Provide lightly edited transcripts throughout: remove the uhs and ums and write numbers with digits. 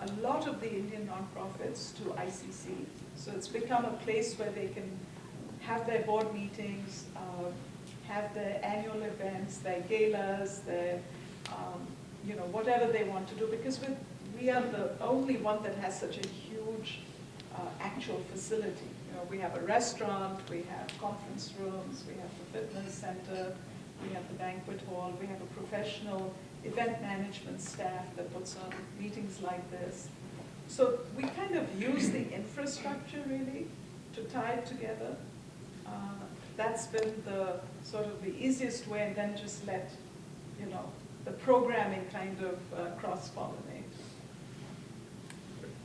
a lot of the Indian nonprofits to ICC. So it's become a place where they can have their board meetings, have their annual events, their galas, their, whatever they want to do, because we are the only one that has such a huge actual facility. We have a restaurant, we have conference rooms, we have the fitness center, we have the banquet hall, we have a professional event management staff that puts on meetings like this. So we kind of use the infrastructure really to tie it together. That's been the sort of the easiest way, and then just let, the programming kind of cross-pollinate.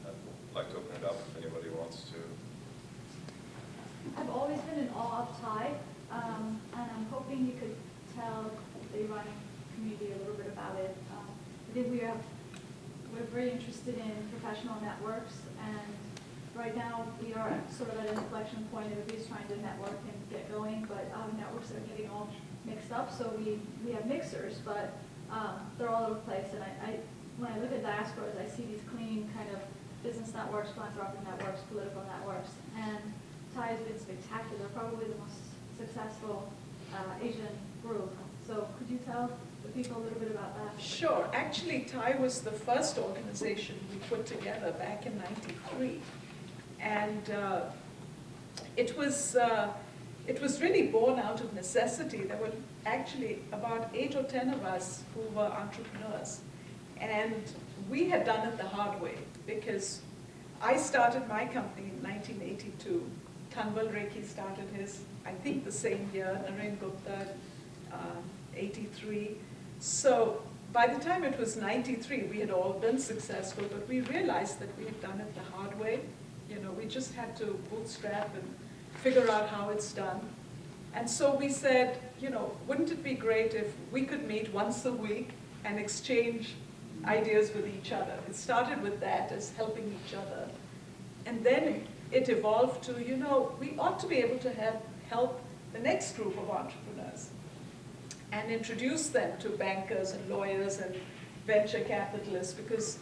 I'd like to open it up if anybody wants to. I've always been in awe of Thai, and I'm hoping you could tell the Iranian community a little bit about it. I think we're very interested in professional networks, and right now we are sort of at an inflection point. Everybody's trying to network and get going, but networks are getting all mixed up. So we have mixers, but they're all over the place. And when I look at diasporas, I see these clean kind of business networks, philanthropic networks, political networks, and Thai has been spectacular, probably the most successful Asian group. So could you tell the people a little bit about that? Sure. Actually, Thai was the first organization we put together back in '93. And it was really born out of necessity. There were actually about 8 or 10 of us who were entrepreneurs. And we had done it the hard way, because I started my company in 1982. Kanwal Rekhi started his, I think, the same year, Naren Gupta, 83. So by the time it was 93, we had all been successful, but we realized that we had done it the hard way. We just had to bootstrap and figure out how it's done. And so we said, wouldn't it be great if we could meet once a week and exchange ideas with each other? It started with that, as helping each other. And then it evolved to, we ought to be able to help the next group of entrepreneurs and introduce them to bankers and lawyers and venture capitalists, because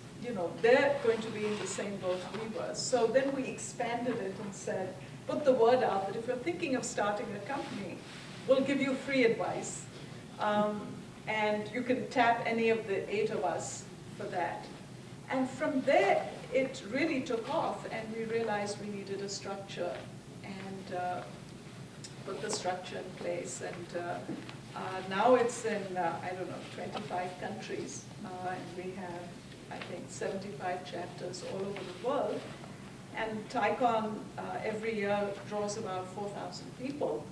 they're going to be in the same boat we were. So then we expanded it and said, put the word out that if you're thinking of starting a company, we'll give you free advice. And you can tap any of the 8 of us for that. And from there, it really took off, and we realized we needed a structure, and put the structure in place. And now it's in, 25 countries, and we have, I think, 75 chapters all over the world. And ThaiCon every year draws about 4,000 people,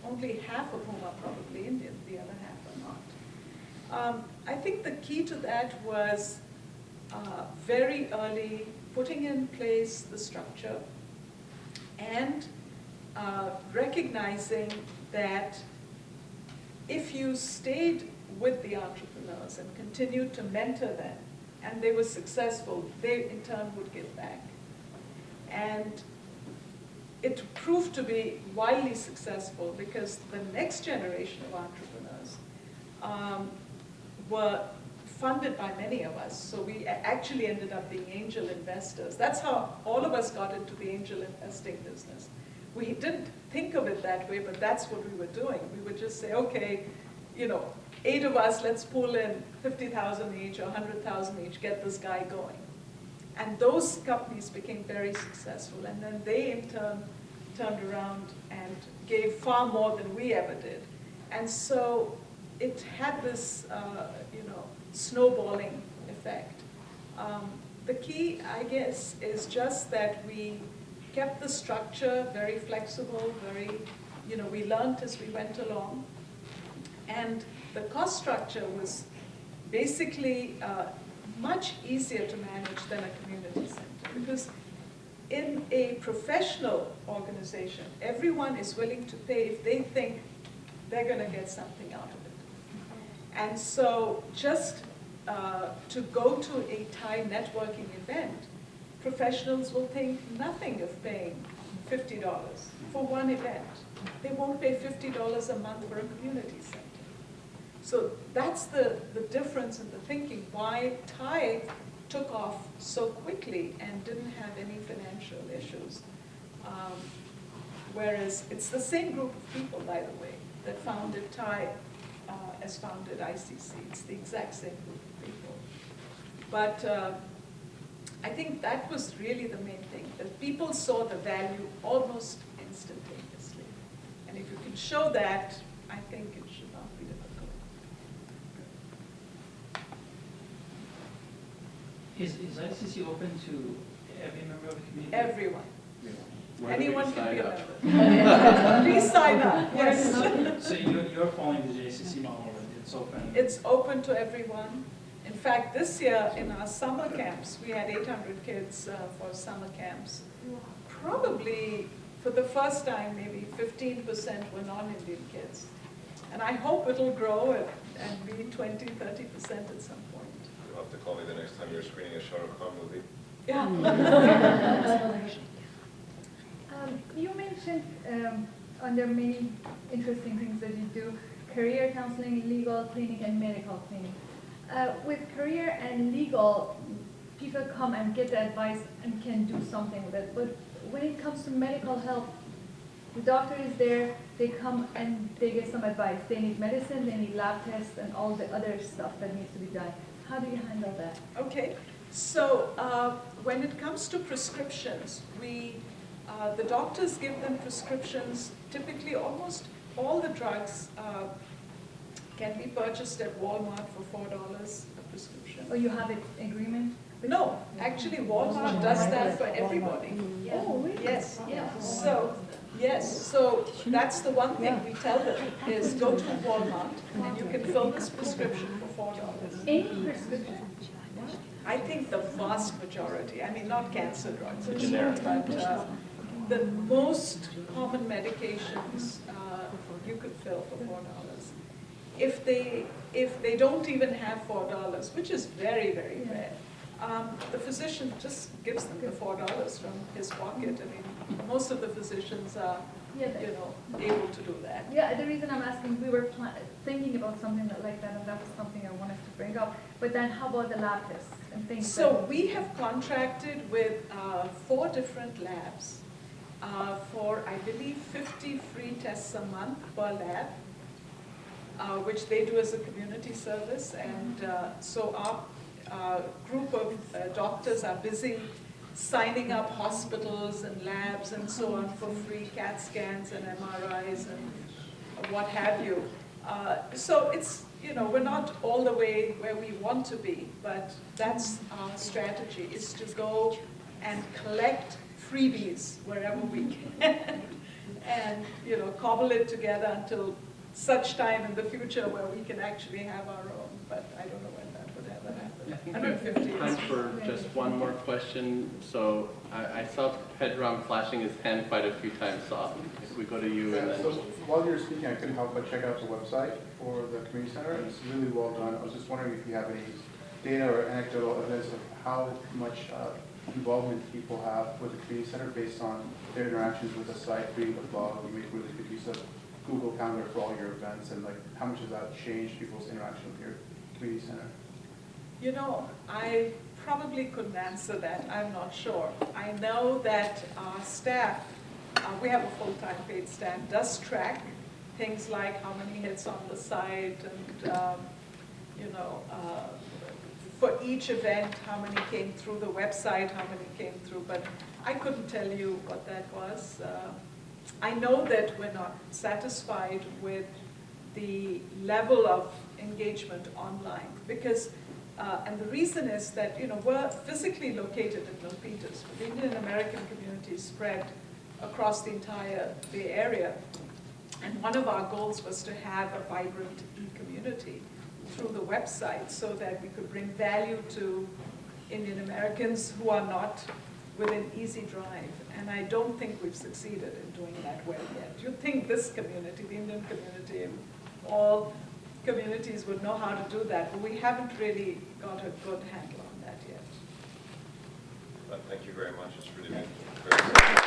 only half of whom are probably Indian, the other half are not. I think the key to that was very early putting in place the structure and recognizing that if you stayed with the entrepreneurs and continued to mentor them, and they were successful, they in turn would give back. And it proved to be wildly successful, because the next generation of entrepreneurs were funded by many of us. So we actually ended up being angel investors. That's how all of us got into the angel investing business. We didn't think of it that way, but that's what we were doing. We would just say, okay, 8 of us, let's pull in 50,000 each or 100,000 each, get this guy going. And those companies became very successful, and then they in turn turned around and gave far more than we ever did. And so it had this, snowballing effect. The key, I guess, is just that we kept the structure very flexible, very, we learned as we went along. And the cost structure was basically much easier to manage than a community center, because in a professional organization, everyone is willing to pay if they think they're going to get something out of it. And so just to go to a Thai networking event, professionals will think nothing of paying $50 for one event. They won't pay $50 a month for a community center. So that's the difference in the thinking, why Thai took off so quickly and didn't have any financial issues. Whereas it's the same group of people, by the way, that founded TIE as founded ICC. It's the exact same group of people. But I think that was really the main thing, that people saw the value almost instantaneously. And if you can show that, I think it should not be difficult. Is ICC open to every member of the community? Everyone. Where do we Anyone can be a sign member. Please sign up, yes. So you're following the JCC model, it's open? It's open to everyone. In fact, this year in our summer camps, we had 800 kids for summer camps. Probably for the first time, maybe 15% were non-Indian kids. And I hope it'll grow and be 20, 30% at some point. You'll have to call me the next time you're screening a Shah Rukh Khan movie. Yeah. You mentioned under many interesting things that you do, career counseling, legal clinic, and medical clinic. With career and legal, people come and get the advice and can do something with it. But when it comes to medical help, the doctor is there, they come and they get some advice. They need medicine, they need lab tests, and all the other stuff that needs to be done. How do you handle that? Okay, so when it comes to prescriptions, the doctors give them prescriptions. Typically, almost all the drugs can be purchased at Walmart for $4 a prescription. Or you have an agreement? No, actually Walmart does that for everybody. Oh, really? Yes, so that's the one thing we tell them is go to Walmart and you can fill this prescription for $4. Any prescription? I think the vast majority, I mean, not cancer drugs, The generic. but the most common medications you could fill for $4. If they don't even have $4, which is very, very rare, the physician just gives them the $4 from his pocket. I mean, most of the physicians are, able to do that. Yeah, the reason I'm asking, we were thinking about something like that, and that was something I wanted to bring up. But then how about the lab tests and things? So we have contracted with 4 different labs for, I believe, 50 free tests a month per lab, which they do as a community service. And so our group of doctors are busy signing up hospitals and labs and so on for free CAT scans and MRIs and what have you. So it's, we're not all the way where we want to be, but that's our strategy, is to go and collect freebies wherever we can and, cobble it together until such time in the future where we can actually have our own, but I don't know when that would ever happen. I think we have time for just one more question. So I saw Pedram flashing his hand quite a few times, so if we go to you and then... So while you were speaking, I couldn't help but check out the website for the community center, and it's really well done. I was just wondering if you have any data or anecdotal evidence of how much involvement people have with the community center based on their interactions with the site, reading the blog. You make really good use of Google Calendar for all your events, and how much has that changed people's interaction with your community center? I probably couldn't answer that. I'm not sure. I know that our staff, we have a full-time paid staff, does track things like how many hits on the site and, for each event, how many came through the website, how many came through, but I couldn't tell you what that was. I know that we're not satisfied with the level of engagement online because, and the reason is that, we're physically located in Milpitas, but the Indian American community is spread across the entire Bay Area. And one of our goals was to have a vibrant e-community through the website so that we could bring value to Indian Americans who are not within easy drive. And I don't think we've succeeded in doing that well yet. You'd think this community, the Indian community, and all communities would know how to do that, but we haven't really got a good handle on that yet. Thank you very much. It's really Thank been great.